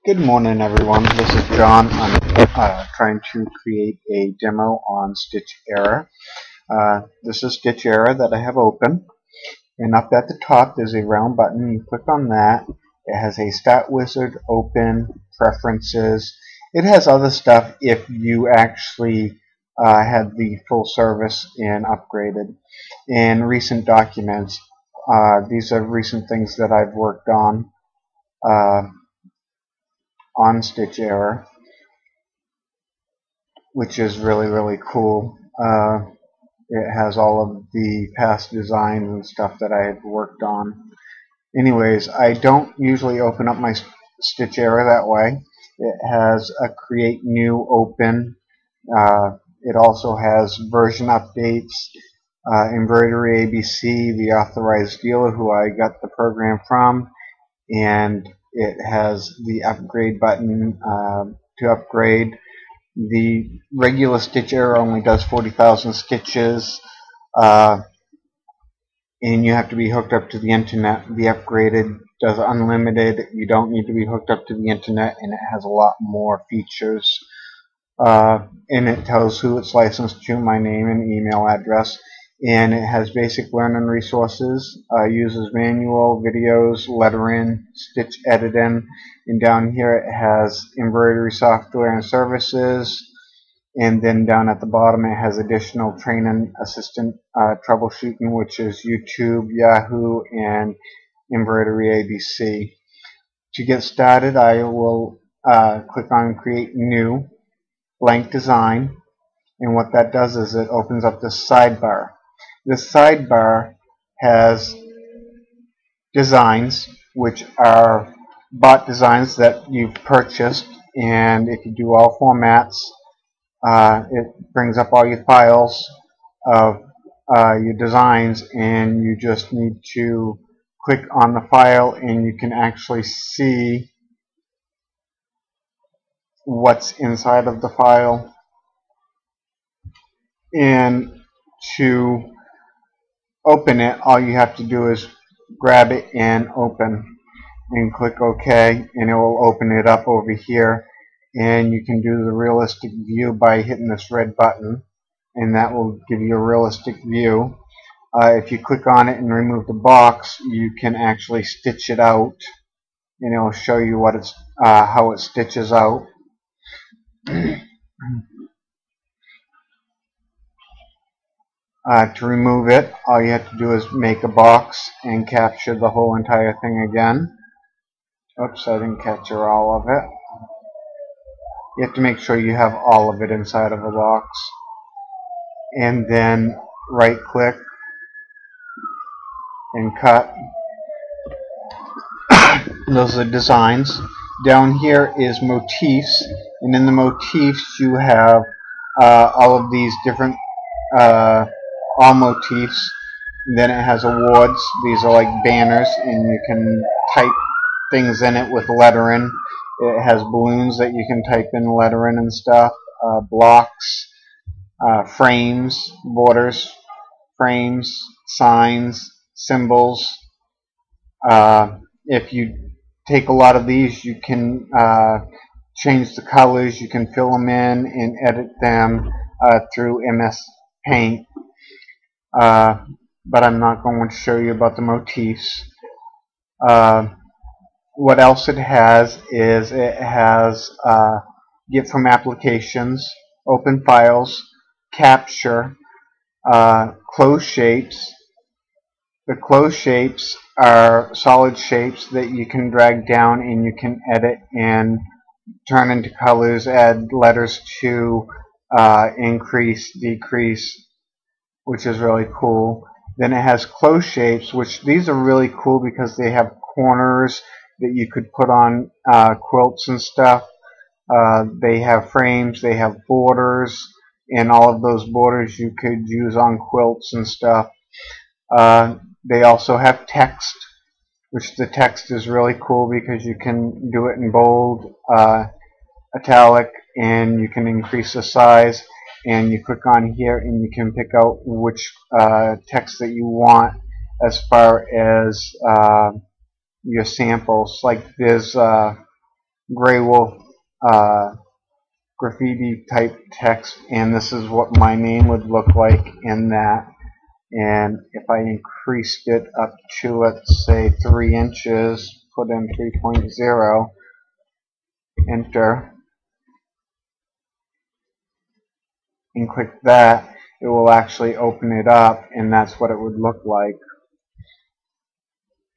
Good morning, everyone. This is John. I'm trying to create a demo on Stitch Era. This is Stitch Era that I have open, and up at the top there's a round button. You click on that. It has a Start Wizard, Open, Preferences. It has other stuff if you actually had the full service and upgraded. And recent documents. These are recent things that I've worked uh, on Stitch Era, which is really cool. It has all of the past designs and stuff that I had worked on. Anyways, I don't usually open up my Stitch Era that way. It has a create new open. It also has version updates, embroidery ABC, the authorized dealer who I got the program from, and it has the upgrade button to upgrade. The regular Stitch Era only does 40,000 stitches, and you have to be hooked up to the internet. The upgraded does unlimited. You don't need to be hooked up to the internet, and it has a lot more features. And it tells who it's licensed to, my name and email address. And it has basic learning resources, uses manual, videos, lettering, stitch editing, and down here it has embroidery software and services, and then down at the bottom it has additional training assistant troubleshooting, which is YouTube, Yahoo, and embroidery ABC. To get started, I will click on create new blank design, and what that does is it opens up this sidebar. This sidebar has designs, which are bought designs that you've purchased, and if you do all formats, it brings up all your files of your designs, and you just need to click on the file and you can actually see what's inside of the file. And to open it, all you have to do is grab it and open, and click OK, and it will open it up over here, and you can do the realistic view by hitting this red button, and that will give you a realistic view. If you click on it and remove the box, you can actually stitch it out, and it will show you what it's how it stitches out. To remove it, all you have to do is make a box and capture the whole entire thing again. Oops, I didn't capture all of it. You have to make sure you have all of it inside of a box. And then right click and cut. Those are designs. Down here is motifs, and in the motifs you have all of these different all motifs. And then it has awards. These are like banners, and you can type things in it with lettering. It has balloons that you can type in lettering and stuff, blocks, frames, borders, frames, signs, symbols. If you take a lot of these, you can change the colors, you can fill them in and edit them through MS Paint. But I'm not going to show you about the motifs. What else it has is it has get from applications, open files, capture, close shapes. The closed shapes are solid shapes that you can drag down and you can edit and turn into colors, add letters to, increase, decrease, which is really cool. Then it has closed shapes, which these are really cool because they have corners that you could put on quilts and stuff. They have frames, they have borders, and all of those borders you could use on quilts and stuff. They also have text, which the text is really cool because you can do it in bold, italic, and you can increase the size. And you click on here and you can pick out which text that you want as far as your samples. Like there's gray wolf graffiti type text, and this is what my name would look like in that. And if I increased it up to, let's say, 3 inches, put in 3.0, enter, and click that, it will actually open it up, and that's what it would look like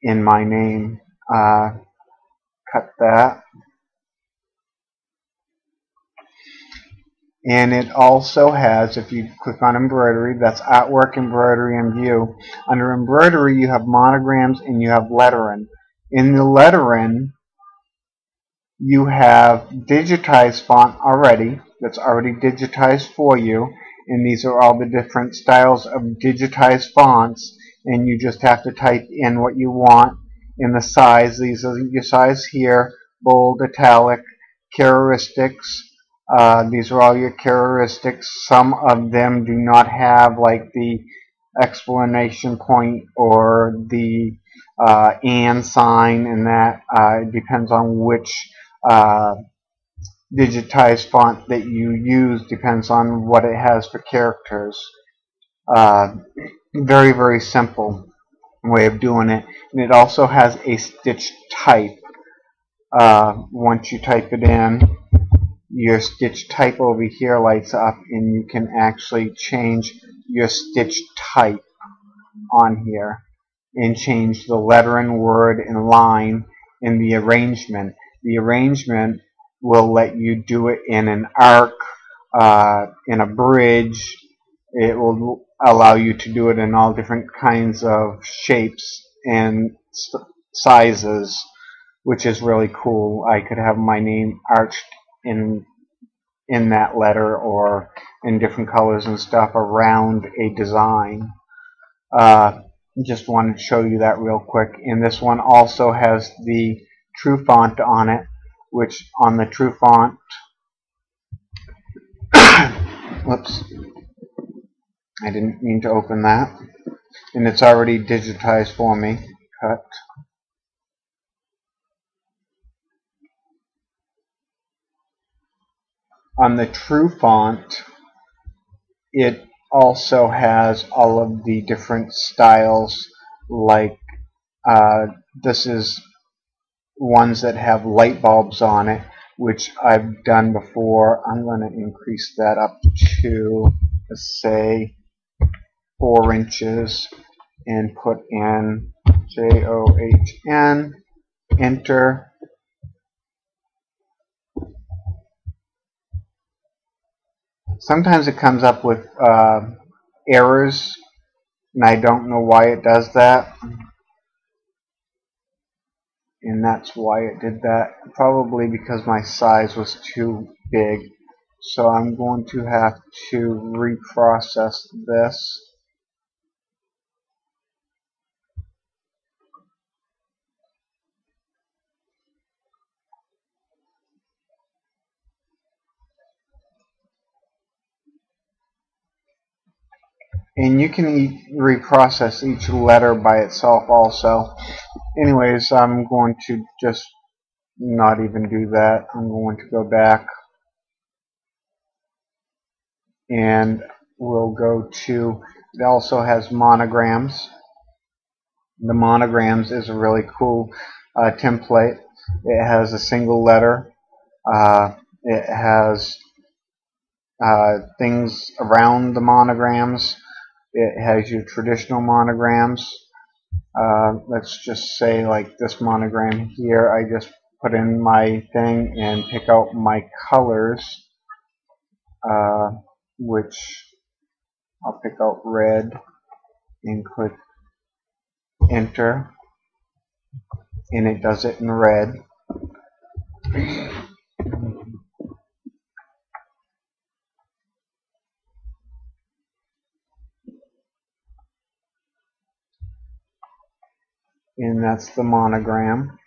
in my name. Cut that. And it also has, if you click on embroidery, that's artwork, embroidery, and view. Under embroidery, you have monograms and you have lettering. In the lettering, you have digitized font already, that's already digitized for you, and these are all the different styles of digitized fonts, and you just have to type in what you want in the size. These are your size here: bold, italic, characteristics. These are all your characteristics. Some of them do not have like the explanation point or the and sign, and that it depends on which digitized font that you use, depends on what it has for characters. Uh, very, very simple way of doing it. And it also has a stitch type. Once you type it in, your stitch type over here lights up, and you can actually change your stitch type on here and change the lettering, word, and line in the arrangement. The arrangement will let you do it in an arc, in a bridge. It will allow you to do it in all different kinds of shapes and sizes, which is really cool. I could have my name arched in that letter, or in different colors and stuff around a design. Just wanted to show you that real quick. And this one also has the true font on it, which on the true font, whoops, I didn't mean to open that, and it's already digitized for me. Cut. On the true font, it also has all of the different styles, like this is ones that have light bulbs on it, which I've done before. I'm going to increase that up to, let's say, 4 inches, and put in JOHN, enter. Sometimes it comes up with errors, and I don't know why it does that. And that's why it did that. Probably because my size was too big. So I'm going to have to reprocess this. And you can reprocess each letter by itself also. Anyways, I'm going to just not even do that. I'm going to go back, and we'll go to, it also has monograms. The monograms is a really cool template. It has a single letter. It has things around the monograms. It has your traditional monograms. Let's just say like this monogram here, I just put in my thing and pick out my colors, which I'll pick out red and click enter, and it does it in red. And that's the monogram.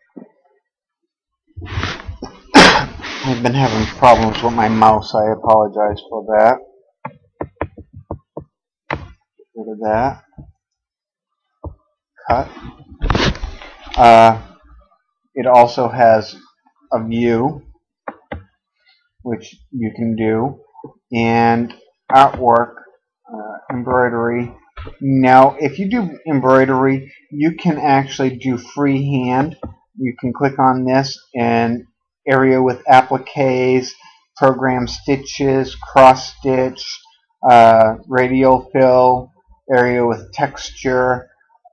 I've been having problems with my mouse. I apologize for that. Get rid of that. Cut. It also has a view, which you can do, and artwork, embroidery. Now, if you do embroidery, you can actually do freehand. You can click on this and area with appliques, program stitches, cross stitch, radial fill, area with texture,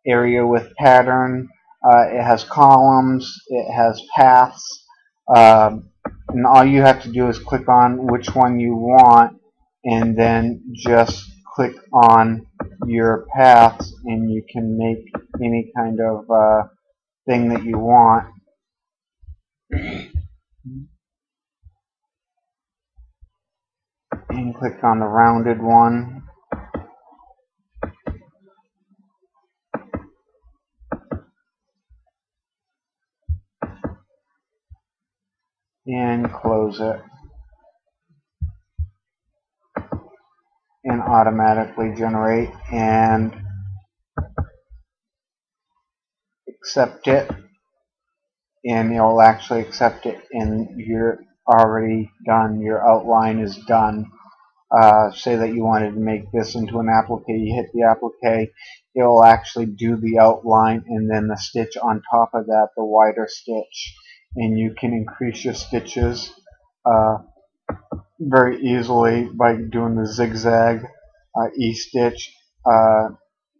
area with pattern. It has columns, it has paths, and all you have to do is click on which one you want, and then just click on your paths, and you can make any kind of thing that you want. And click on the rounded one. And close it. And automatically generate and accept it. And it'll actually accept it, and you're already done. Your outline is done. Say that you wanted to make this into an applique, you hit the applique, it will actually do the outline and then the stitch on top of that, the wider stitch, and you can increase your stitches very easily by doing the zigzag E-stitch.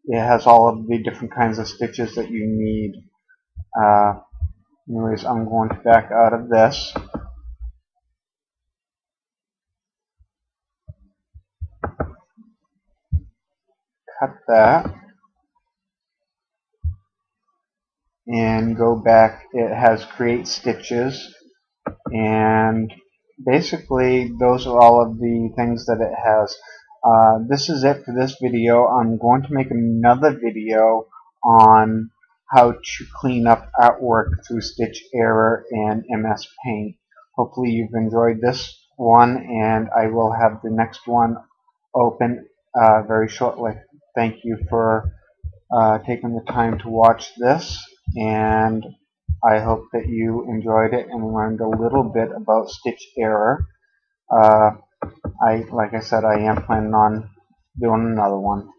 It has all of the different kinds of stitches that you need. Anyways, I'm going to back out of this. Cut that. And go back. It has create stitches, and basically those are all of the things that it has. This is it for this video. I'm going to make another video on how to clean up artwork through Stitch Error and MS Paint. Hopefully you've enjoyed this one, and I will have the next one open very shortly. Thank you for taking the time to watch this, and I hope that you enjoyed it and learned a little bit about Stitch Error. Like I said, I am planning on doing another one.